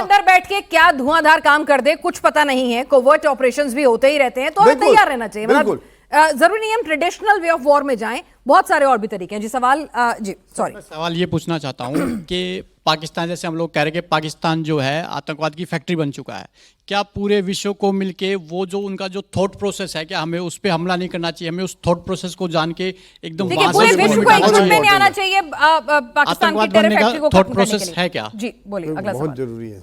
अंदर बैठ के क्या धुआंधार काम कर दे कुछ पता नहीं है, कोवर्ट ऑपरेशंस भी होते ही रहते हैं, तो हमें तैयार रहना चाहिए। मतलब जरूरी नहीं हम ट्रेडिशनल वे ऑफ वॉर में जाएं, बहुत सारे और भी तरीके हैं। जी सवाल जी सॉरी सवाल ये पूछना चाहता हूँ कि पाकिस्तान, जैसे हम लोग कह रहे हैं कि पाकिस्तान जो है आतंकवाद की फैक्ट्री बन चुका है, क्या पूरे विश्व को मिलके वो जो उनका जो थॉट प्रोसेस है, क्या हमें उस पर हमला नहीं करना चाहिए, हमें उस थॉट प्रोसेस को जान के एकदम पूरे विश्व को एक जुट में नहीं आना चाहिए पाकिस्तान की टेरर फैक्ट्री को थॉट प्रोसेस है क्या? जी बोलिए, अगला सवाल। बहुत जरूरी है,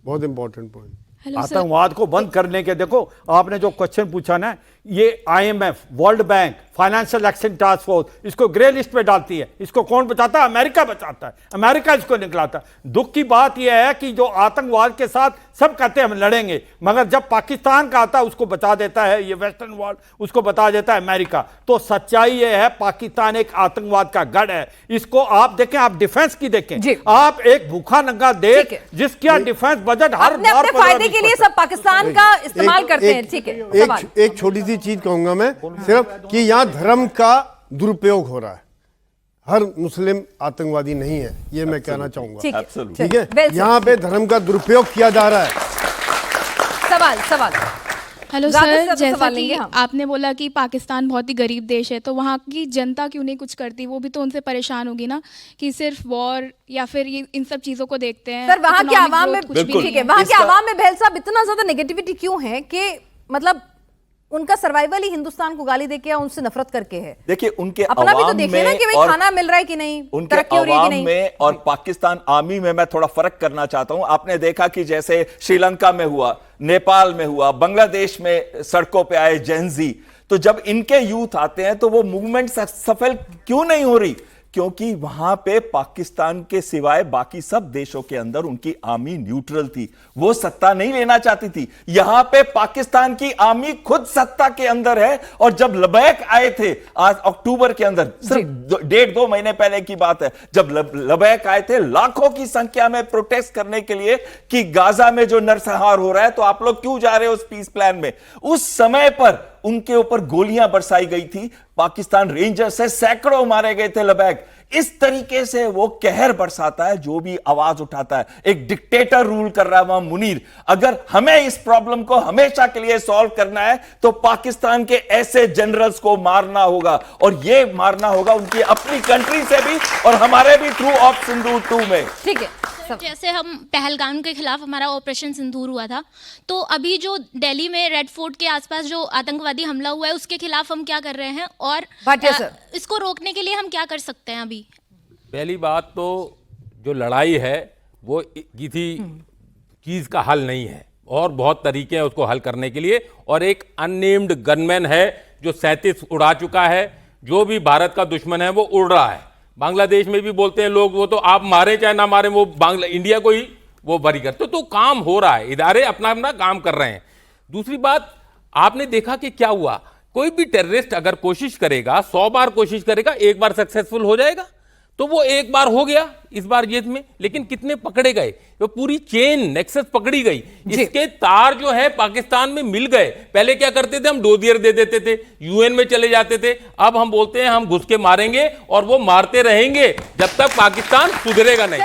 बहुत इंपॉर्टेंट पॉइंट। आतंकवाद को बंद करने के, देखो आपने जो क्वेश्चन पूछा ना, ये IMF, world bank, financial action task force इसको ग्रे लिस्ट पे डालती है। इसको कौन बचाता है? अमेरिका बचाता है, अमेरिका इसको निकलाता है। दुख की बात यह है कि जो आतंकवाद के साथ सब कहते हैं हम लड़ेंगे, मगर जब पाकिस्तान का आता है उसको बचा देता है ये वेस्टर्न वर्ल्ड, उसको बता देता है अमेरिका। तो सच्चाई ये है, पाकिस्तान एक आतंकवाद का गढ़ है। इसको आप देखें, आप डिफेंस की देखें, आप एक भूखा नंगा देश जिसका डिफेंस बजट हर बार फायदे के लिए सब पाकिस्तान का इस्तेमाल करते हैं। ठीक है, एक छोटी सी चीज कहूंगा मैं सिर्फ कि यहाँ धर्म का दुरुपयोग हो रहा है, हर मुस्लिम आतंकवादी नहीं है, ये मैं कहना चाहूंगा। ठीक है, यहाँ पे धर्म का दुरुपयोग किया जा रहा है। सवाल हेलो सर, जैसा कि आपने बोला कि पाकिस्तान बहुत ही गरीब देश है, तो वहाँ की जनता क्यों नहीं कुछ करती? वो भी तो उनसे परेशान होगी ना कि सिर्फ वॉर या फिर ये इन सब चीजों को देखते हैं। सर वहाँ के आवाम में, ठीक है, वहाँ के आवाम में बहल साहब इतना ज्यादा नेगेटिविटी क्यों है कि मतलब उनका सर्वाइवल ही हिंदुस्तान को गाली देके या उनसे नफरत करके है? देखिए उनके अपना भी तो देखिए ना कि भाई खाना मिल रहा है कि नहीं, उनके अवाम में और पाकिस्तान आर्मी में मैं थोड़ा फर्क करना चाहता हूं। आपने देखा कि जैसे श्रीलंका में हुआ, नेपाल में हुआ, बांग्लादेश में सड़कों पे आए जेनजी, तो जब इनके यूथ आते हैं तो वो मूवमेंट सफल क्यों नहीं हो रही? क्योंकि वहां पे पाकिस्तान के सिवाय बाकी सब देशों के अंदर उनकी आर्मी न्यूट्रल थी, वो सत्ता नहीं लेना चाहती थी। यहां पे पाकिस्तान की आर्मी खुद सत्ता के अंदर है। और जब लबैक आए थे आज अक्टूबर के अंदर, सिर्फ 1.5-2 महीने पहले की बात है, जब लबैक आए थे लाखों की संख्या में प्रोटेस्ट करने के लिए कि गाजा में जो नरसंहार हो रहा है, तो आप लोग क्यों जा रहे हो उस पीस प्लान में? उस समय पर उनके ऊपर गोलियां बरसाई गई थी, पाकिस्तान रेंजर्स से सैकड़ों मारे गए थे लबैक। इस तरीके से वो कहर बरसाता है जो भी आवाज उठाता है। एक डिक्टेटर रूल कर रहा है वहां मुनीर। अगर हमें इस प्रॉब्लम को हमेशा के लिए सॉल्व करना है तो पाकिस्तान के ऐसे जनरल्स को मारना होगा, और ये मारना होगा उनकी अपनी कंट्री से भी और हमारे भी थ्रू ऑफ सिंदूर 2 में। ठीक है, जैसे हम पहलगाम के खिलाफ हमारा ऑपरेशन सिंदूर हुआ था, तो अभी जो दिल्ली में रेड फोर्ट के आसपास जो आतंकवादी हमला हुआ है उसके खिलाफ हम क्या कर रहे हैं, और इसको रोकने के लिए हम क्या कर सकते हैं? अभी पहली बात तो जो लड़ाई है वो किसी चीज का हल नहीं है, और बहुत तरीके हैं उसको हल करने के लिए। और एक अननेम्ड गनमैन है जो 37 उड़ा चुका है, जो भी भारत का दुश्मन है वो उड़ रहा है। बांग्लादेश में भी बोलते हैं लोग, वो तो आप मारे चाहे ना मारे, वो इंडिया को ही वो बरी करते। तो काम हो रहा है, इदारे अपना अपना काम कर रहे हैं। दूसरी बात, आपने देखा कि क्या हुआ, कोई भी टेररिस्ट अगर कोशिश करेगा, 100 बार कोशिश करेगा, एक बार सक्सेसफुल हो जाएगा। तो वो एक बार हो गया इस बार ये में, लेकिन कितने पकड़े गए? वो पूरी चेन नेक्सस पकड़ी गई। इसके तार जो है पाकिस्तान में मिल गए। पहले क्या करते थे, हम डोजियर दे देते थे, यूएन में चले जाते थे। अब हम बोलते हैं हम घुस के मारेंगे, और वो मारते रहेंगे जब तक पाकिस्तान सुधरेगा नहीं।